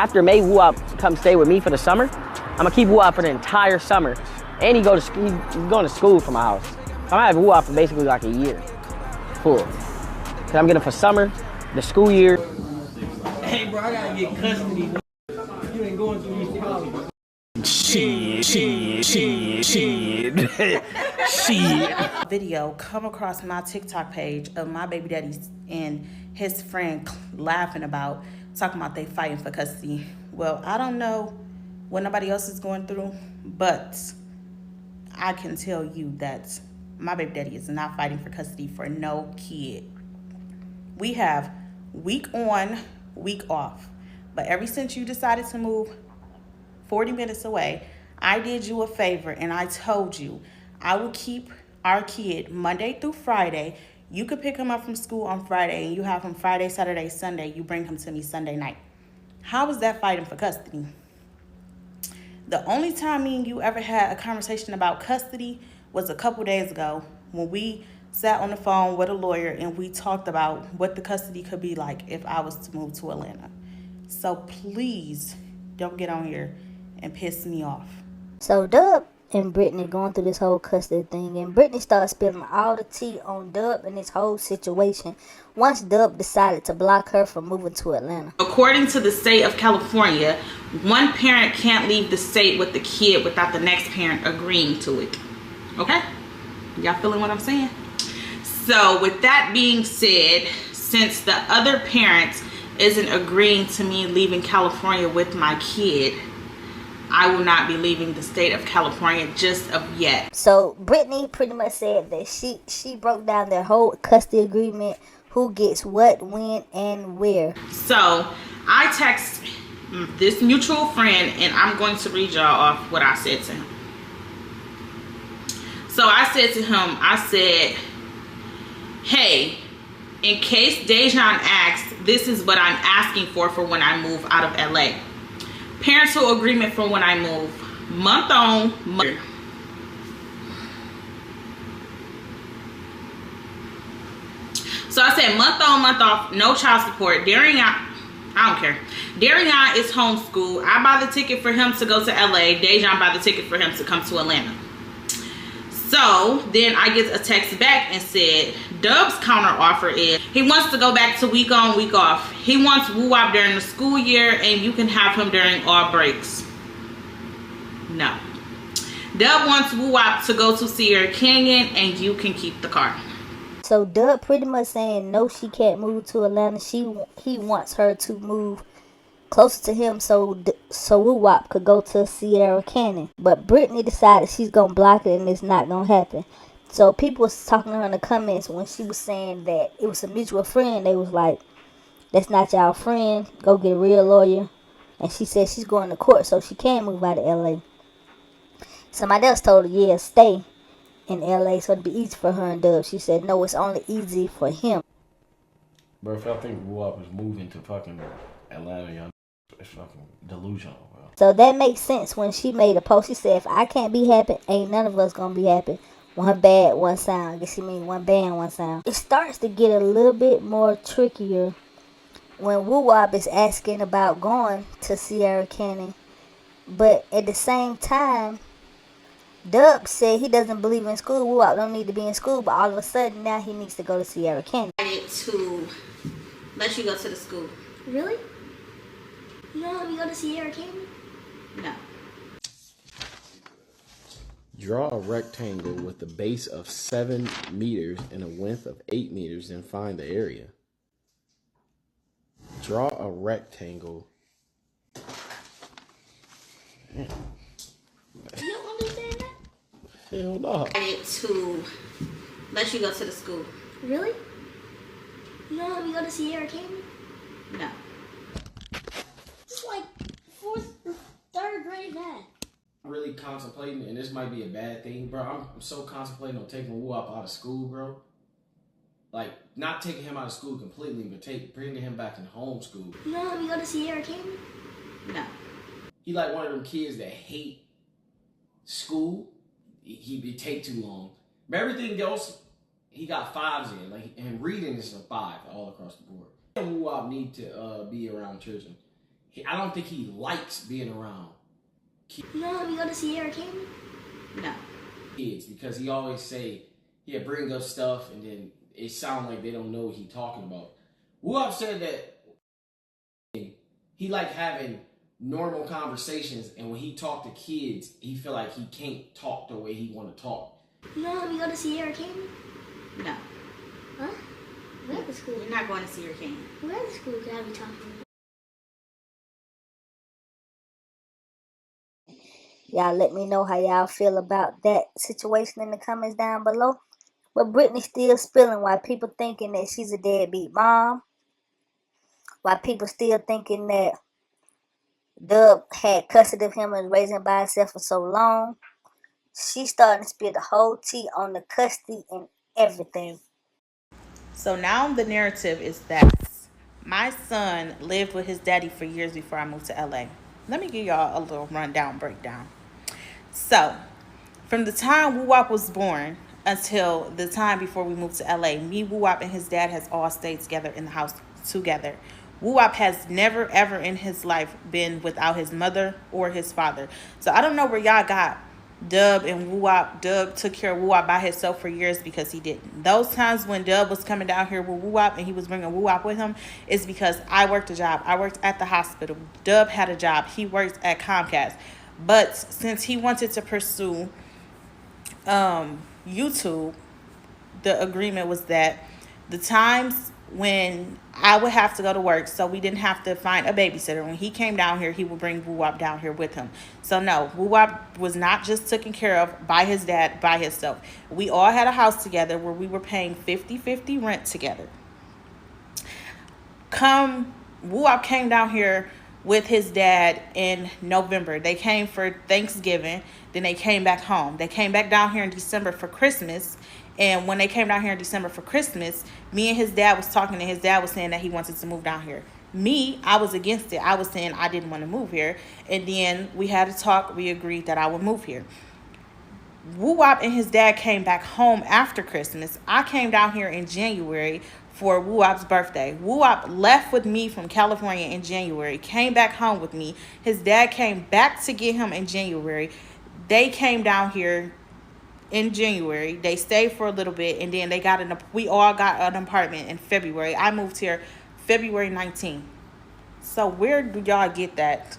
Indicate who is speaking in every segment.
Speaker 1: after May Woo-Wop come stay with me for the summer, I'm gonna keep Woo-Wop for the entire summer. And he's going to school from my house. I'm gonna have Woo-Wop for basically like a year, full. Cause I'm getting him for summer, the school year.
Speaker 2: Hey bro, I gotta get custody. You ain't going through these problems.
Speaker 3: Shit. Video come across my TikTok page of my baby daddy and his friend laughing about, talking about they fighting for custody. Well, I don't know what nobody else is going through, but I can tell you that my baby daddy is not fighting for custody for no kid. We have week on, week off. But ever since you decided to move 40 minutes away, I did you a favor and I told you I will keep our kid Monday through Friday. You could pick him up from school on Friday and you have him Friday, Saturday, Sunday. You bring him to me Sunday night. How is that fighting for custody? The only time me and you ever had a conversation about custody was a couple days ago when we sat on the phone with a lawyer and we talked about what the custody could be like if I was to move to Atlanta. So please don't get on here and piss me off.
Speaker 4: So Dub and Brittany going through this whole custody thing, and Brittany started spilling all the tea on Dub and this whole situation once Dub decided to block her from moving to Atlanta.
Speaker 3: According to the state of California, one parent can't leave the state with the kid without the next parent agreeing to it. Okay? Y'all feeling what I'm saying? So with that being said, since the other parent isn't agreeing to me leaving California with my kid, I will not be leaving the state of California just of yet.
Speaker 4: So Brittany pretty much said that she broke down their whole custody agreement, who gets what, when, and where.
Speaker 3: So I text this mutual friend and I'm going to read y'all off what I said to him. So I said to him, I said, hey, in case Dejan asks, this is what I'm asking for when I move out of LA. Parental agreement for when I move. Month on, month. So I said month on, month off, no child support. I don't care. Darian is homeschooled. I buy the ticket for him to go to LA. Dejan buy the ticket for him to come to Atlanta. So then I get a text back and said, Dub's counter offer is he wants to go back to week on, week off. He wants Woo-Wop during the school year and you can have him during all breaks. No. Dub wants Woo-Wop to go to Sierra Canyon and you can keep the car.
Speaker 4: So Dub pretty much saying no, she can't move to Atlanta. He wants her to move closer to him so Woo-Wop could go to Sierra Canyon. But Brittany decided she's gonna block it and it's not gonna happen. So people was talking to her in the comments when she was saying that it was a mutual friend. They was like, that's not y'all friend, go get a real lawyer. And she said she's going to court so she can move out of LA. Somebody else told her, yeah, stay in LA so it'd be easy for her and Dub. She said no, it's only easy for him.
Speaker 2: Bro, if y'all think Woo-Wop is moving to fucking Atlanta, y'all, it's fucking delusional, bro.
Speaker 4: So that makes sense when she made a post. She said, if I can't be happy, ain't none of us gonna be happy. One bad, one sound. I guess she mean one band, one sound. It starts to get a little bit more trickier when Woo-Wop is asking about going to Sierra Canyon. But at the same time, Dub said he doesn't believe in school. Woo-Wop don't need to be in school, but all of a sudden now he needs to go to Sierra Canyon.
Speaker 3: To let you go to the school.
Speaker 5: Really? You don't let me go to Sierra Canyon?
Speaker 3: No.
Speaker 6: Draw a rectangle with a base of 7 meters and a width of 8 meters and find the area. Draw a rectangle.
Speaker 5: You don't understand that?
Speaker 6: Hell no.
Speaker 3: To let you go to the school.
Speaker 5: Really? You don't let me go to Sierra Canyon?
Speaker 3: No.
Speaker 5: It's like 4th or 3rd grade math.
Speaker 6: I'm really contemplating, and this might be a bad thing, bro. I'm so contemplating on taking Woo-Wop out of school, bro. Like, not taking him out of school completely, but bringing him back in homeschool.
Speaker 5: You don't let me go to Sierra Canyon?
Speaker 3: No.
Speaker 6: He like one of them kids that hate school. He take too long. But everything else, he got 5s in. Like, and reading is a 5 all across the board. Woo-Wop need to be around children. I don't think he likes being around
Speaker 5: You don't let me go to Sierra Canyon?
Speaker 3: No.
Speaker 6: kids because he always say he'll bring up stuff and then it sounds like they don't know what he talking about. Whoop said that he like having normal conversations, and when he talk to kids, he feel like he can't talk the way he want to talk.
Speaker 5: You don't let me go to Sierra Canyon?
Speaker 3: No.
Speaker 5: Huh? We're at the school.
Speaker 3: You're not going to Sierra Canyon.
Speaker 5: We're at the school. Can I be talking?
Speaker 4: Y'all let me know how y'all feel about that situation in the comments down below. But Brittany still spilling why people thinking that she's a deadbeat mom. Why people still thinking that Dub had custody of him and raising him by himself for so long. She's starting to spill the whole tea on the custody and everything.
Speaker 3: So now the narrative is that my son lived with his daddy for years before I moved to LA. Let me give y'all a little rundown breakdown. So, from the time Woo Wop was born until the time before we moved to LA, me, Woo Wop, and his dad has all stayed together in the house together. Woo Wop has never ever in his life been without his mother or his father. So I don't know where y'all got Dub and Woo Wop. Dub took care of Woo Wop by himself for years because he didn't. Those times when Dub was coming down here with Woo Wop and he was bringing Woo Wop with him is because I worked a job. I worked at the hospital. Dub had a job. He worked at Comcast. But since he wanted to pursue YouTube, the agreement was that the times when I would have to go to work, so we didn't have to find a babysitter, when he came down here, he would bring Woo Wop down here with him. So no, Woo Wop was not just taken care of by his dad by himself. We all had a house together where we were paying 50-50 rent together. Woo Wop came down here with his dad in November. They came for Thanksgiving, then they came back home. They came back down here in December for Christmas, and when they came down here in December for Christmas, me and his dad was talking, and his dad was saying that he wanted to move down here. Me, I was against it. I was saying I didn't want to move here, and then we had a talk. We agreed that I would move here. Woo Wop and his dad came back home after Christmas. I came down here in January for Woo Wop's birthday. Woo Wop left with me from California in January, came back home with me. His dad came back to get him in January. They came down here in January. They stayed for a little bit, and then we all got an apartment in February. I moved here February 19th. So where do y'all get that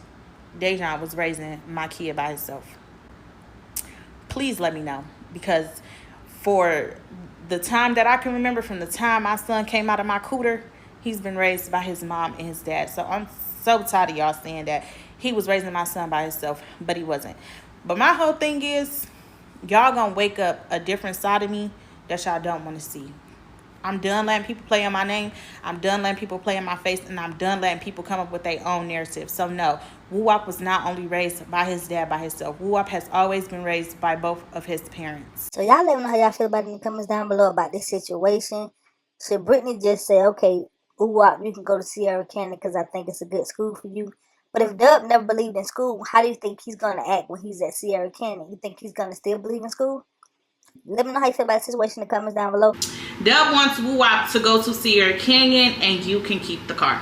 Speaker 3: Dejan was raising my kid by himself? Please let me know, because for the time that I can remember, from the time my son came out of my cooter, he's been raised by his mom and his dad. So I'm so tired of y'all saying that he was raising my son by himself, but he wasn't. But my whole thing is, y'all gonna wake up a different side of me that y'all don't want to see. I'm done letting people play on my name. I'm done letting people play in my face, and I'm done letting people come up with their own narrative. So no, Woo Wop was not only raised by his dad by himself. Woo Wop has always been raised by both of his parents.
Speaker 4: So y'all let me know how y'all feel about it in the comments down below about this situation. Should Brittany just say, okay, Woo Wop, you can go to Sierra Canyon because I think it's a good school for you? But if Dub never believed in school, how do you think he's going to act when he's at Sierra Canyon? You think he's going to still believe in school? Let me know how you feel about the situation in the comments down below.
Speaker 3: Dub wants Woo Wop to go to Sierra Canyon, and you can keep the car.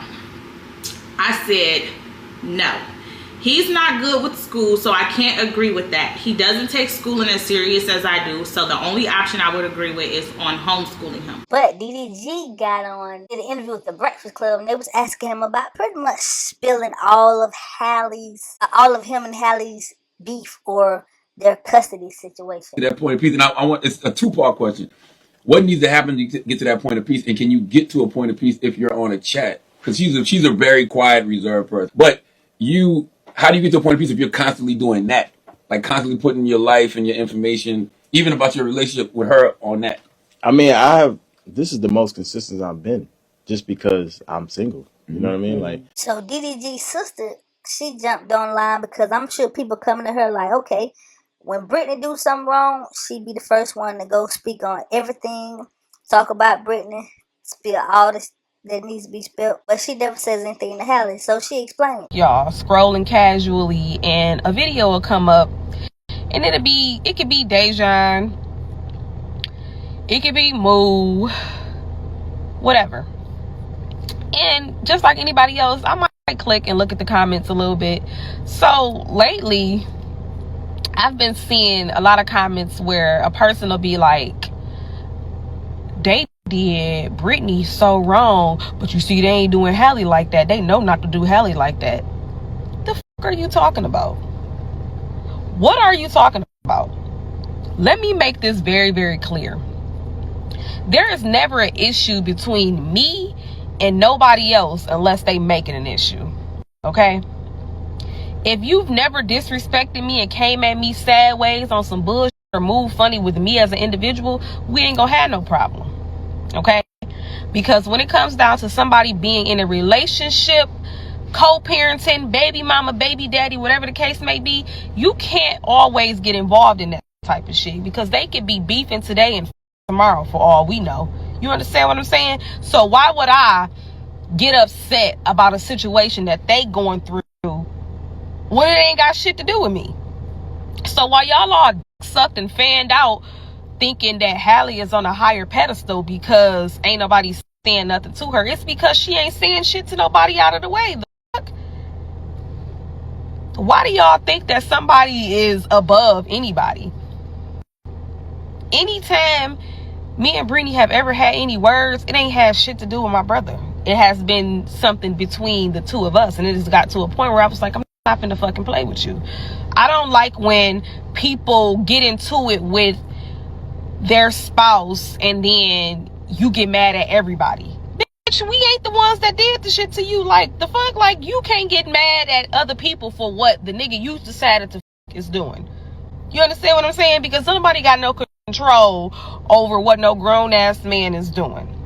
Speaker 3: I said no. He's not good with school, so I can't agree with that. He doesn't take schooling as serious as I do, so the only option I would agree with is on homeschooling him.
Speaker 4: But DDG got on, did an interview with the Breakfast Club, and they was asking him about pretty much spilling all of him and Halle's beef or their custody situation.
Speaker 7: That point of peace, and I want, it's a two-part question. What needs to happen to get to that point of peace, and can you get to a point of peace if you're on a chat? Because she's a very quiet, reserved person. But how do you get to a point of peace if you're constantly doing that? Like constantly putting your life and your information, even about your relationship with her, on that?
Speaker 2: I mean, this is the most consistent I've been, just because I'm single. You know what I mean? Like,
Speaker 4: so DDG's sister, she jumped online because I'm sure people coming to her like, okay, when Brittany do something wrong, she be the first one to go speak on everything, talk about Brittany, spill all this that needs to be spilled, but she never says anything to Halle, so she explained.
Speaker 8: Y'all scrolling casually, and a video will come up, and it could be Dejan, it could be Moo, whatever. And just like anybody else, I might click and look at the comments a little bit. So lately, I've been seeing a lot of comments where a person will be like, they did Brittany so wrong, but you see, they ain't doing Halle like that. They know not to do Halle like that. The fuck are you talking about? What are you talking about? Let me make this very, very clear. There is never an issue between me and nobody else unless they make it an issue. Okay? If you've never disrespected me and came at me sideways on some bullshit or moved funny with me as an individual, we ain't gonna have no problem. Okay? Because when it comes down to somebody being in a relationship, co-parenting, baby mama, baby daddy, whatever the case may be, you can't always get involved in that type of shit because they could be beefing today and tomorrow for all we know. You understand what I'm saying? So why would I get upset about a situation that they going through when it ain't got shit to do with me? So while y'all all sucked and fanned out thinking that Halle is on a higher pedestal because ain't nobody saying nothing to her, it's because she ain't saying shit to nobody out of the way. The fuck? Why do y'all think that somebody is above anybody? Anytime me and Brittany have ever had any words, it ain't had shit to do with my brother. It has been something between the two of us, and it has got to a point where I was like, I'm not finna fucking play with you. I don't like when people get into it with their spouse and then you get mad at everybody. Bitch, we ain't the ones that did the shit to you. Like, the fuck? Like, you can't get mad at other people for what the nigga you decided to is doing. You understand what I'm saying? Because somebody got no control over what no grown-ass man is doing.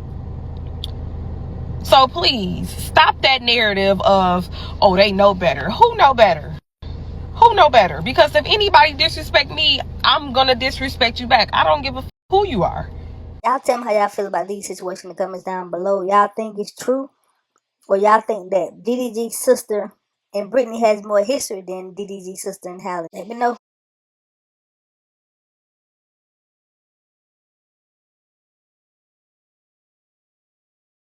Speaker 8: So please, stop that narrative of, oh, they know better. Who know better? Who know better? Because if anybody disrespect me, I'm gonna disrespect you back. I don't give a f who you are.
Speaker 4: Y'all tell me how y'all feel about these situations in the comments down below. Y'all think it's true? Or y'all think that DDG's sister and Brittany has more history than DDG's sister and Halle? Let me know.